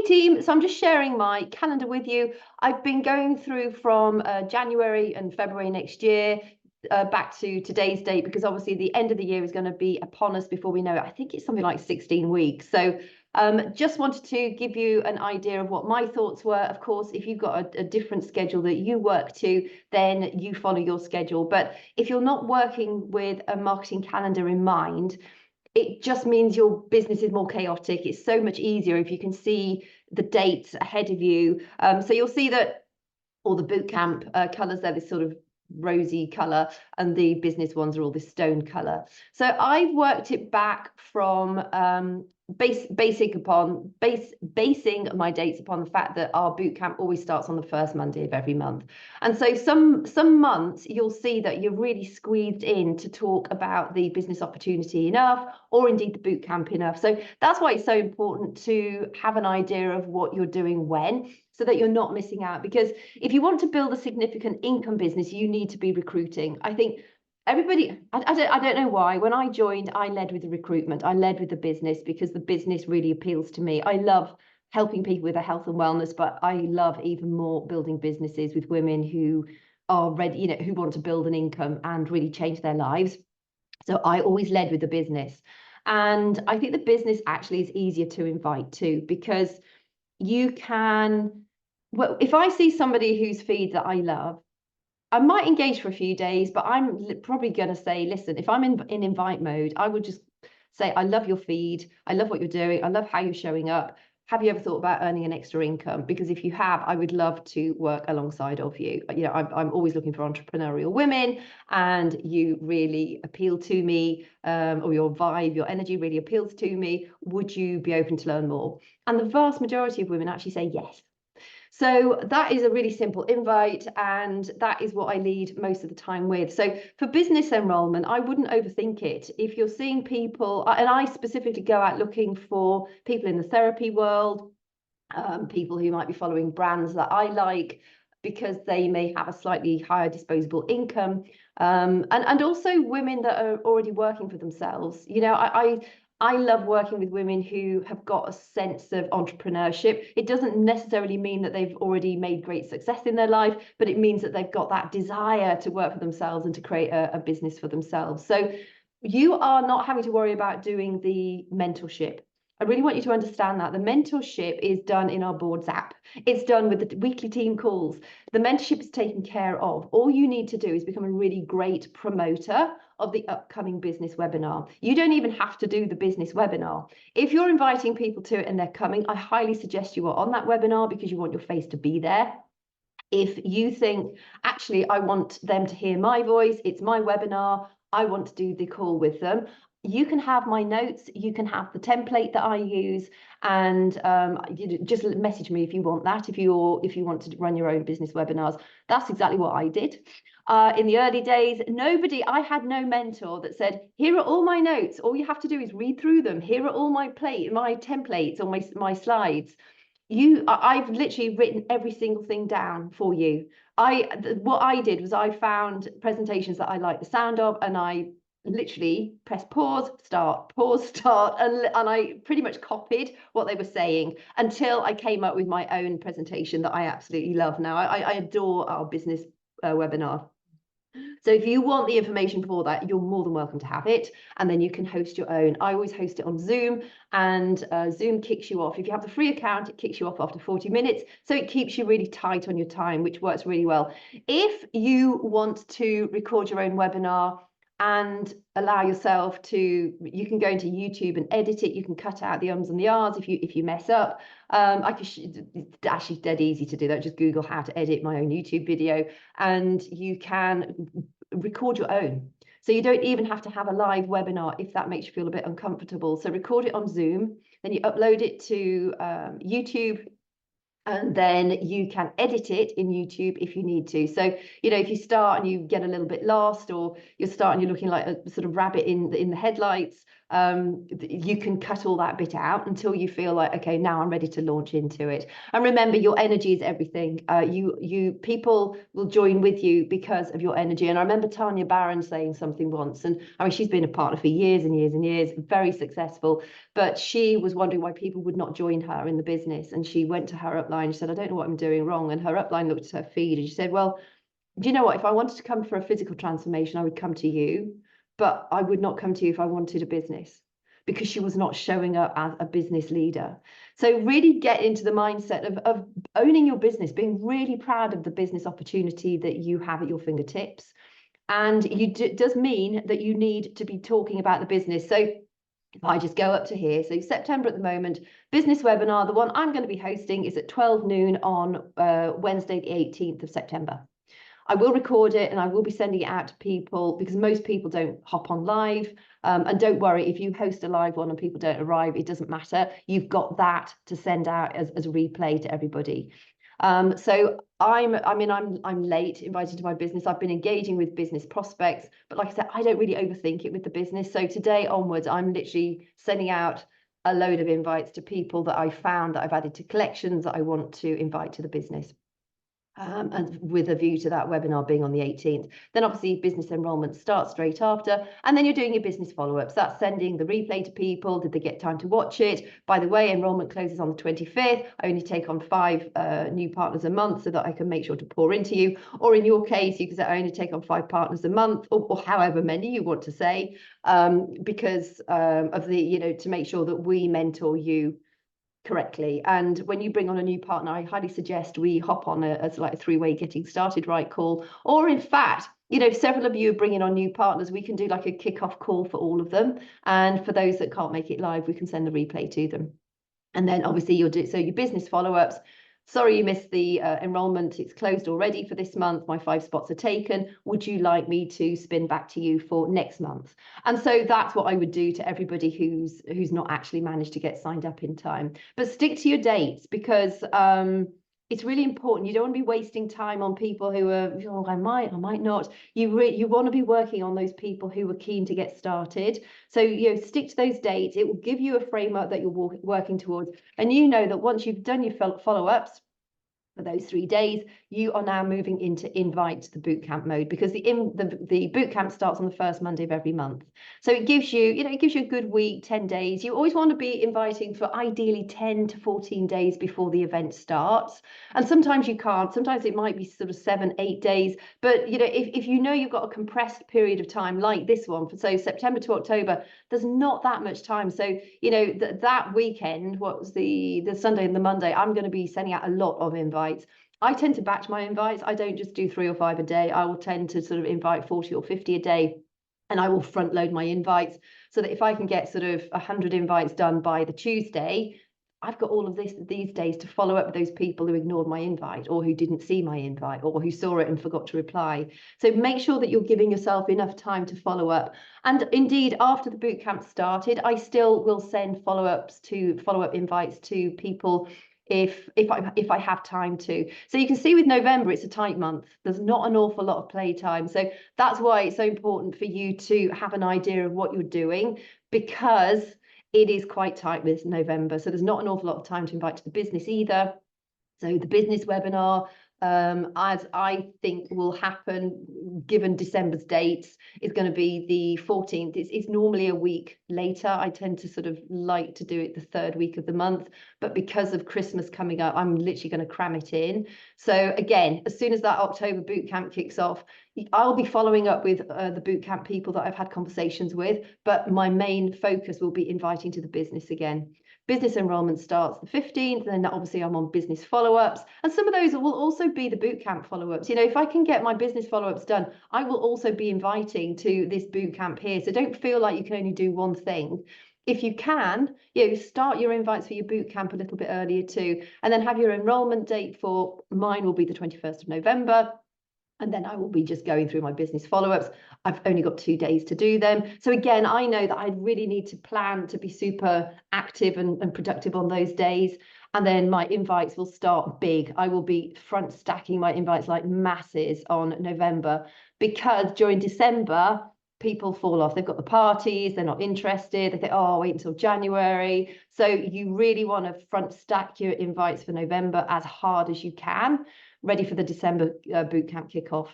team, so I'm just sharing my calendar with you. I've been going through from January and February next year back to today's date, because obviously the end of the year is going to be upon us before we know it. I think it's something like 16 weeks. So just wanted to give you an idea of what my thoughts were. Of course, if you've got a different schedule that you work to, then you follow your schedule. But if you're not working with a marketing calendar in mind, it just means your business is more chaotic. It's so much easier if you can see the dates ahead of you. So you'll see that all the bootcamp colours, they're this sort of rosy colour, and the business ones are all this stone colour. So I've worked it back from basing my dates upon the fact that our bootcamp always starts on the first Monday of every month. And so some months you'll see that you're really squeezed in to talk about the business opportunity enough, or indeed the bootcamp enough. So that's why it's so important to have an idea of what you're doing when, so that you're not missing out. Because if you want to build a significant income business, you need to be recruiting. I think everybody, I don't know why, when I joined, I led with the recruitment. I led with the business because the business really appeals to me. I love helping people with their health and wellness, but I love even more building businesses with women who are ready, who want to build an income and really change their lives. So I always led with the business. And I think the business actually is easier to invite to, because you can, well, if I see somebody whose feed that I love, I might engage for a few days, but I'm probably going to say, listen, if I'm in invite mode, I would just say, I love your feed. I love what you're doing. I love how you're showing up. Have you ever thought about earning an extra income? Because if you have, I would love to work alongside of you. I'm always looking for entrepreneurial women, and you really appeal to me, or your vibe, your energy really appeals to me. Would you be open to learn more? And the vast majority of women actually say yes. So that is a really simple invite, and that is what I lead most of the time with. So for business enrollment, I wouldn't overthink it. If you're seeing people, and I specifically go out looking for people in the therapy world, people who might be following brands that I like, because they may have a slightly higher disposable income, and also women that are already working for themselves. I love working with women who have got a sense of entrepreneurship. It doesn't necessarily mean that they've already made great success in their life, but it means that they've got that desire to work for themselves and to create a business for themselves. So you are not having to worry about doing the mentorship. I really want you to understand that the mentorship is done in our boards app. It's done with the weekly team calls. The mentorship is taken care of. All you need to do is become a really great promoter of the upcoming business webinar. You don't even have to do the business webinar. If you're inviting people to it and they're coming, I highly suggest you are on that webinar, because you want your face to be there. If you think, actually, I want them to hear my voice, it's my webinar, I want to do the call with them, you can have my notes, you can have the template that I use, and just message me if you want that, if you want to run your own business webinars. That's exactly what I did. In the early days, I had no mentor that said, here are all my notes, all you have to do is read through them, here are all my templates or my slides. I've literally written every single thing down for you. What I did was I found presentations that I liked the sound of, and I literally press pause, start, and I pretty much copied what they were saying until I came up with my own presentation that I absolutely love now. I adore our business webinar. So if you want the information for that, you're more than welcome to have it, and then you can host your own. I always host it on Zoom, and Zoom kicks you off. If you have the free account, it kicks you off after 40 minutes. So it keeps you really tight on your time, which works really well. If you want to record your own webinar and allow yourself to, you can go into YouTube and edit it. You can cut out the ums and the ahs if you mess up. It's actually dead easy to do that. Just Google how to edit my own YouTube video, and you can record your own. So you don't even have to have a live webinar if that makes you feel a bit uncomfortable. So record it on Zoom, then you upload it to YouTube, and then you can edit it in YouTube if you need to. So, if you start and you get a little bit lost, or you start and you're looking like a sort of rabbit in the headlights, you can cut all that bit out until you feel like, okay, now I'm ready to launch into it. And remember, your energy is everything. People will join with you because of your energy. And I remember Tanya Barron saying something once, and I mean, she's been a partner for years and years and years, very successful, but she was wondering why people would not join her in the business. And she went to her upline, she said, I don't know what I'm doing wrong. And her upline looked at her feed and she said, well, do you know what? If I wanted to come for a physical transformation, I would come to you, but I would not come to you if I wanted a business, because she was not showing up as a business leader. So really get into the mindset of owning your business, being really proud of the business opportunity that you have at your fingertips. And it does mean that you need to be talking about the business. So if I just go up to here, so September at the moment, business webinar, the one I'm going to be hosting is at 12 noon on Wednesday, the 18th of September. I will record it and I will be sending it out to people because most people don't hop on live. And don't worry, if you host a live one and people don't arrive, it doesn't matter. You've got that to send out as a replay to everybody. So I'm late invited to my business. I've been engaging with business prospects, but like I said, I don't really overthink it with the business. So today onwards, I'm literally sending out a load of invites to people that I found that I've added to collections that I want to invite to the business. And with a view to that webinar being on the 18th. Then obviously business enrollment starts straight after, and then you're doing your business follow-ups. That's sending the replay to people. Did they get time to watch it? By the way, enrollment closes on the 25th. I only take on 5 new partners a month so that I can make sure to pour into you. Or in your case, you can say I only take on 5 partners a month, or however many you want to say, because of the, to make sure that we mentor you correctly. And when you bring on a new partner, I highly suggest we hop on a 3-way getting started right call. Or in fact, several of you are bringing on new partners, we can do like a kickoff call for all of them. And for those that can't make it live, we can send the replay to them. And then obviously you'll do, so your business follow-ups. Sorry you missed the enrollment. It's closed already for this month. My 5 spots are taken. Would you like me to spin back to you for next month? And so that's what I would do to everybody who's not actually managed to get signed up in time. But stick to your dates, because it's really important. You don't want to be wasting time on people who are, oh, I might not. You want to be working on those people who are keen to get started. So, stick to those dates. It will give you a framework that you're working towards. And you know that once you've done your follow-ups for those 3 days, you are now moving into invite the bootcamp mode, because the bootcamp starts on the first Monday of every month. So it gives you, it gives you a good week, 10 days. You always want to be inviting for ideally 10 to 14 days before the event starts. And sometimes you can't. Sometimes it might be sort of 7, 8 days. But if you've got a compressed period of time like this one, for so September to October, there's not that much time. So that weekend, what was the Sunday and the Monday, I'm going to be sending out a lot of invites. I tend to batch my invites. I don't just do 3 or 5 a day. I will tend to sort of invite 40 or 50 a day, and I will front load my invites so that if I can get sort of 100 invites done by the Tuesday, I've got all of these days to follow up with those people who ignored my invite, or who didn't see my invite, or who saw it and forgot to reply. So make sure that you're giving yourself enough time to follow up. And indeed, after the bootcamp started, I still will send follow-up invites to people if I have time to. So you can see with November, it's a tight month. There's not an awful lot of play time. So that's why it's so important for you to have an idea of what you're doing, because it is quite tight with November. So there's not an awful lot of time to invite to the business either. So the business webinar, as I think will happen, given December's dates, is going to be the 14th. It's normally a week later. I tend to sort of like to do it the 3rd week of the month, but because of Christmas coming up, I'm literally going to cram it in. So again, as soon as that October bootcamp kicks off, I'll be following up with the bootcamp people that I've had conversations with, but my main focus will be inviting to the business again. Business enrollment starts the 15th, and then obviously I'm on business follow-ups, and some of those will also be the bootcamp follow-ups. If I can get my business follow-ups done, I will also be inviting to this bootcamp here. So don't feel like you can only do one thing. If you can, start your invites for your bootcamp a little bit earlier too, and then have your enrollment date for mine will be the 21st of November. And then I will be just going through my business follow-ups. I've only got 2 days to do them. So again, I know that I really need to plan to be super active and productive on those days. And then my invites will start big. I will be front stacking my invites like masses on November, because during December, people fall off. They've got the parties, they're not interested. They think, oh, I'll wait until January. So you really want to front stack your invites for November as hard as you can, ready for the December bootcamp kickoff.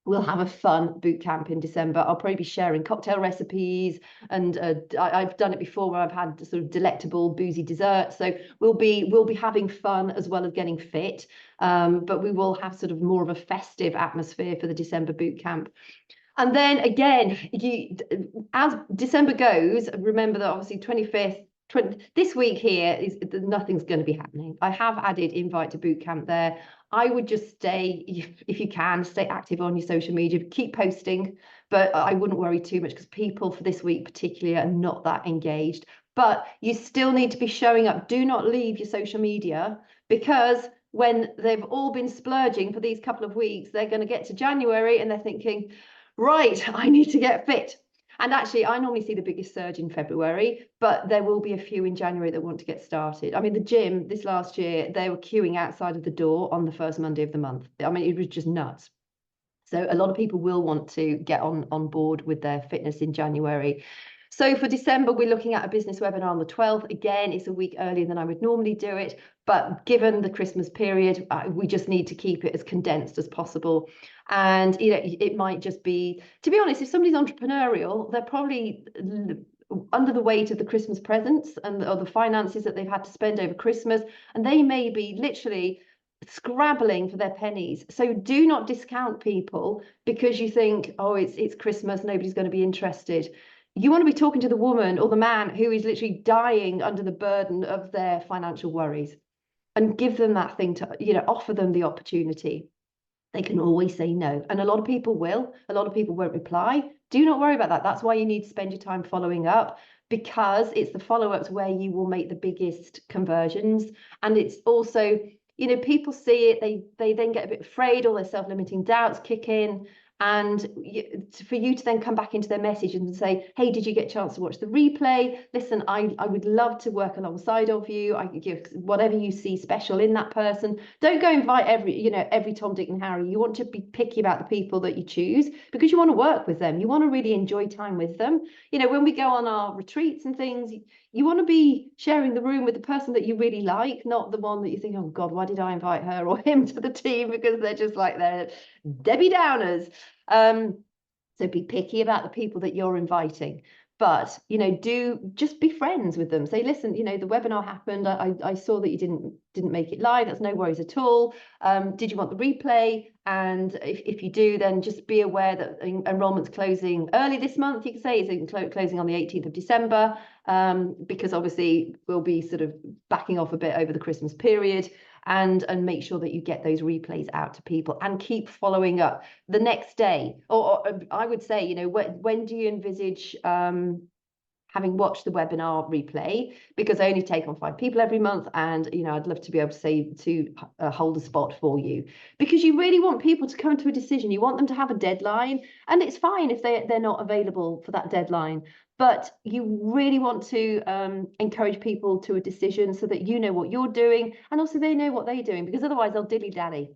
We'll have a fun boot camp in December. I'll probably be sharing cocktail recipes, and I've done it before where I've had sort of delectable boozy desserts. So we'll be having fun as well as getting fit. But we will have sort of more of a festive atmosphere for the December boot camp. And then again, as December goes, remember that obviously 25th. This week here is nothing's going to be happening. I have added invite to boot camp there. I would just stay, if you can, stay active on your social media, keep posting, but I wouldn't worry too much because people for this week particularly are not that engaged. But you still need to be showing up. Do not leave your social media, because when they've all been splurging for these couple of weeks, they're going to get to January and they're thinking, right, I need to get fit. And actually, I normally see the biggest surge in February, but there will be a few in January that want to get started. I mean, the gym this last year, they were queuing outside of the door on the first Monday of the month. I mean, it was just nuts. So a lot of people will want to get on board with their fitness in January. So for December, we're looking at a business webinar on the 12th. Again, it's a week earlier than I would normally do it, but given the Christmas period, we just need to keep it as condensed as possible. And it might just be, to be honest, if somebody's entrepreneurial, they're probably under the weight of the Christmas presents or the finances that they've had to spend over Christmas, and they may be literally scrabbling for their pennies. So do not discount people because you think, oh, it's Christmas, nobody's going to be interested. You want to be talking to the woman or the man who is literally dying under the burden of their financial worries, and give them that thing to, offer them the opportunity. They can always say no. And a lot of people will. A lot of people won't reply. Do not worry about that. That's why you need to spend your time following up, because it's the follow-ups where you will make the biggest conversions. And it's also, people see it, they then get a bit afraid, all their self-limiting doubts kick in. And for you to then come back into their message and say, hey, did you get a chance to watch the replay? Listen, I would love to work alongside of you. I could give whatever you see special in that person. Don't go invite every Tom, Dick and Harry. You want to be picky about the people that you choose, because you want to work with them. You want to really enjoy time with them. When we go on our retreats and things, you want to be sharing the room with the person that you really like, not the one that you think, oh God, why did I invite her or him to the team? Because they're just like, they're Debbie Downers. So be picky about the people that you're inviting, but do just be friends with them. Say, listen, the webinar happened. I saw that you didn't make it live. That's no worries at all. Did you want the replay? And if you do, then just be aware that enrollment's closing early this month. You can say it's closing on the 18th of December, because obviously we'll be sort of backing off a bit over the Christmas period. And make sure that you get those replays out to people and keep following up the next day. Or I would say, when do you envisage having watched the webinar replay? Because I only take on 5 people every month, and I'd love to be able to say to hold a spot for you, because you really want people to come to a decision. You want them to have a deadline, and it's fine if they're not available for that deadline. But you really want to encourage people to a decision so that you know what you're doing, and also they know what they're doing, because otherwise they'll dilly-dally.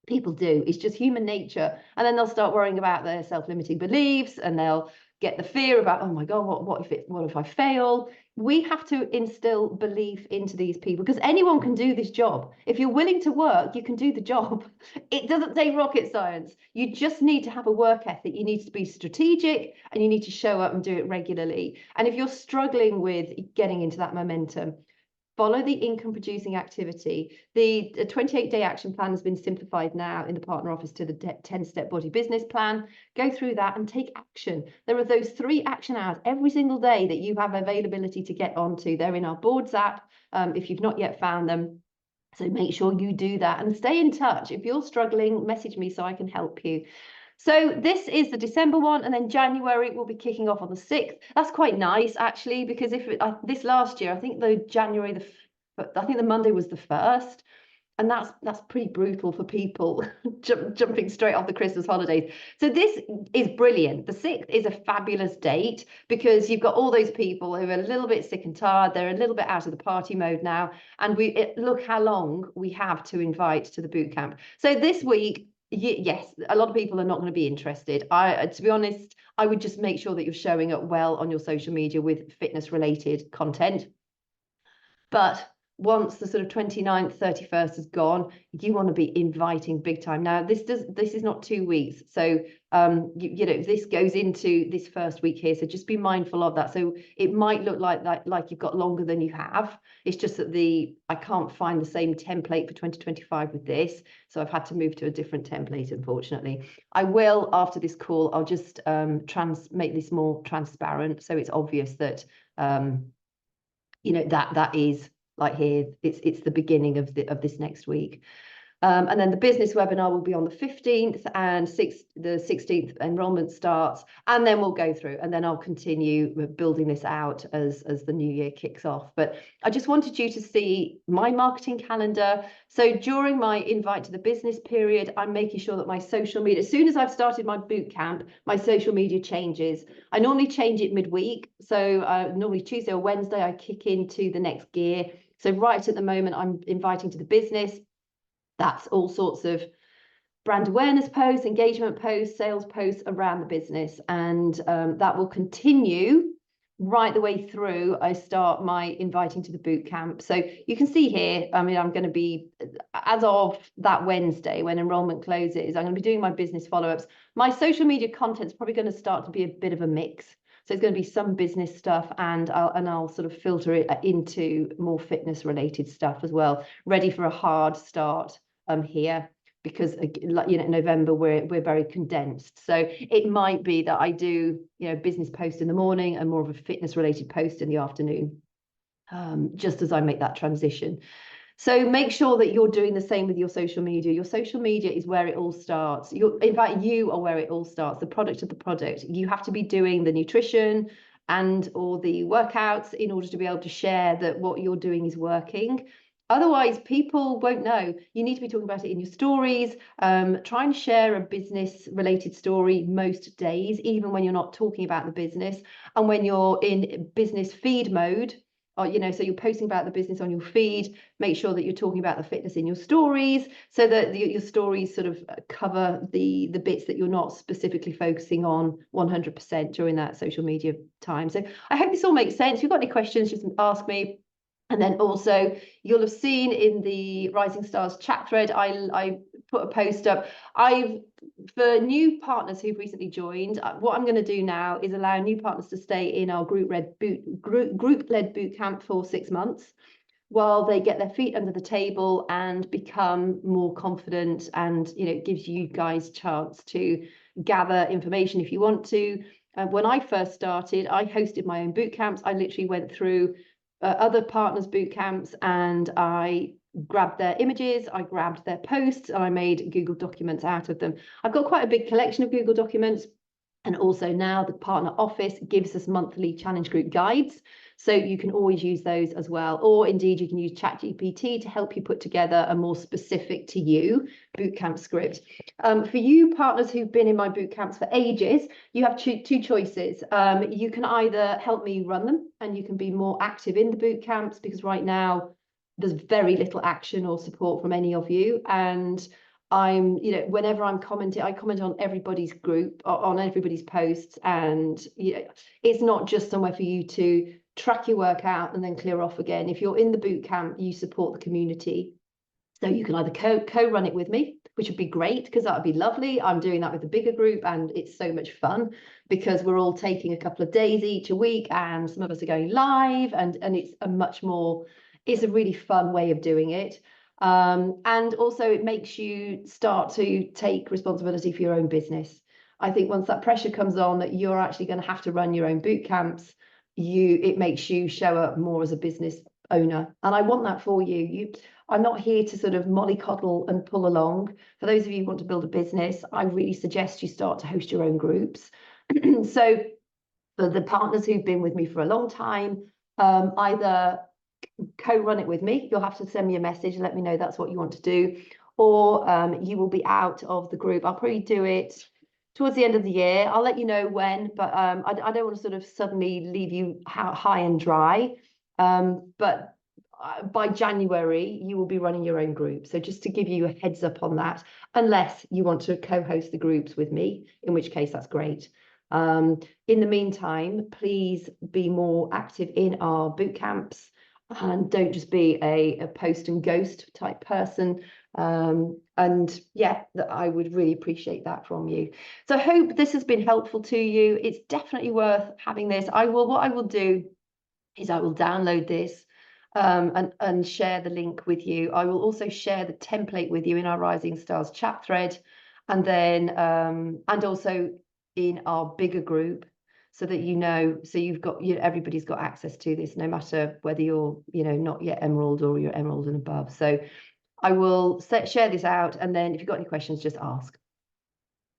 People do. It's just human nature. And then they'll start worrying about their self-limiting beliefs, and they'll get the fear about, oh my God, what if I fail? We have to instill belief into these people, because anyone can do this job. If you're willing to work, you can do the job. It doesn't take rocket science. You just need to have a work ethic. You need to be strategic, and you need to show up and do it regularly. And if you're struggling with getting into that momentum, follow the income producing activity. The 28-day action plan has been simplified now in the partner office to the 10-step body business plan. Go through that and take action. There are those 3 action hours every single day that you have availability to get onto. They're in our boards app if you've not yet found them. So make sure you do that and stay in touch. If you're struggling, message me so I can help you. So this is the December one, and then January will be kicking off on the 6th. That's quite nice, actually, because this last year, I think the Monday was the 1st, and that's pretty brutal for people jumping straight off the Christmas holidays. So this is brilliant. The 6th is a fabulous date, because you've got all those people who are a little bit sick and tired. They're a little bit out of the party mode now, and look how long we have to invite to the boot camp. So this week, Yes, a lot of people are not going to be interested. To be honest, I would just make sure that you're showing up well on your social media with fitness related content. But once the sort of 29th, 31st is gone, you want to be inviting big time. Now, this is not 2 weeks. So you know, this goes into this first week here. So just be mindful of that. So it might look like that, like you've got longer than you have. It's just that I can't find the same template for 2025 with this. So I've had to move to a different template, unfortunately. I will, after this call, I'll just make this more transparent. So it's obvious that you know, that is like here, it's the beginning of this next week. And then the business webinar will be on the 15th, and the 16th enrollment starts, and then we'll go through, and then I'll continue building this out as the new year kicks off. But I just wanted you to see my marketing calendar. So during my invite to the business period, I'm making sure that my social media, as soon as I've started my boot camp, my social media changes. I normally change it midweek. So normally Tuesday or Wednesday, I kick into the next gear. So right at the moment, I'm inviting to the business. That's all sorts of brand awareness posts, engagement posts, sales posts around the business. And that will continue right the way through. I start my inviting to the boot camp. So you can see here, I mean, I'm going to be, as of that Wednesday when enrollment closes, I'm going to be doing my business follow-ups. My social media content's probably going to start to be a bit of a mix. So it's going to be some business stuff, and I'll sort of filter it into more fitness related stuff as well, ready for a hard start here, because like, you know, November we're very condensed. So it might be that I do, you know, business post in the morning and more of a fitness related post in the afternoon, just as I make that transition. So make sure that you're doing the same with your social media. Your social media is where it all starts. In fact, you are where it all starts, the product of the product. You have to be doing the nutrition and or the workouts in order to be able to share that what you're doing is working. Otherwise, people won't know. You need to be talking about it in your stories. Try and share a business related story most days, even when you're not talking about the business. And when you're in business feed mode, or, you know, so you're posting about the business on your feed, make sure that you're talking about the fitness in your stories, so that your stories sort of cover the bits that you're not specifically focusing on 100% during that social media time. So I hope this all makes sense. If you've got any questions, just ask me. And then also, you'll have seen in the Rising Stars chat thread, I put a post up. For new partners who've recently joined, what I'm going to do now is allow new partners to stay in our group-led boot camp for 6 months, while they get their feet under the table and become more confident. And, you know, it gives you guys a chance to gather information if you want to. When I first started, I hosted my own boot camps. I literally went through other partners' boot camps, and I grabbed their images, I grabbed their posts, and I made Google documents out of them. I've got quite a big collection of Google documents. And also now the partner office gives us monthly challenge group guides. So you can always use those as well. Or indeed, you can use ChatGPT to help you put together a more specific to you bootcamp script. For you partners who've been in my bootcamps for ages, you have two choices. You can either help me run them and you can be more active in the bootcamps, because right now there's very little action or support from any of you. And you know, whenever I'm commenting, I comment on everybody's group, on everybody's posts, and you know, it's not just somewhere for you to track your workout and then clear off again. If you're in the boot camp, you support the community. So you can either co-run it with me, which would be great, because that would be lovely. I'm doing that with a bigger group, and it's so much fun because we're all taking a couple of days each a week, and some of us are going live, and it's a really fun way of doing it. And also it makes you start to take responsibility for your own business. I think once that pressure comes on that you're actually going to have to run your own boot camps, it makes you show up more as a business owner. And I want that for you. I'm not here to sort of mollycoddle and pull along. For those of you who want to build a business, I really suggest you start to host your own groups. So for the partners who've been with me for a long time, either co-run it with me, you'll have to send me a message and let me know that's what you want to do, or you will be out of the group. I'll probably do it towards the end of the year. I'll let you know when, but I don't want to sort of suddenly leave you high and dry. But by January, you will be running your own group. So just to give you a heads up on that, unless you want to co-host the groups with me, in which case that's great. In the meantime, please be more active in our boot camps and don't just be a post and ghost type person. And yeah, I would really appreciate that from you. So I hope this has been helpful to you. It's definitely worth having this. What I will do is I will download this and share the link with you. I will also share the template with you in our Rising Stars chat thread, and then and also in our bigger group, so that so you've got, everybody's got access to this, no matter whether you're, not yet Emerald or you're Emerald and above. So I will share this out, and then if you've got any questions, just ask.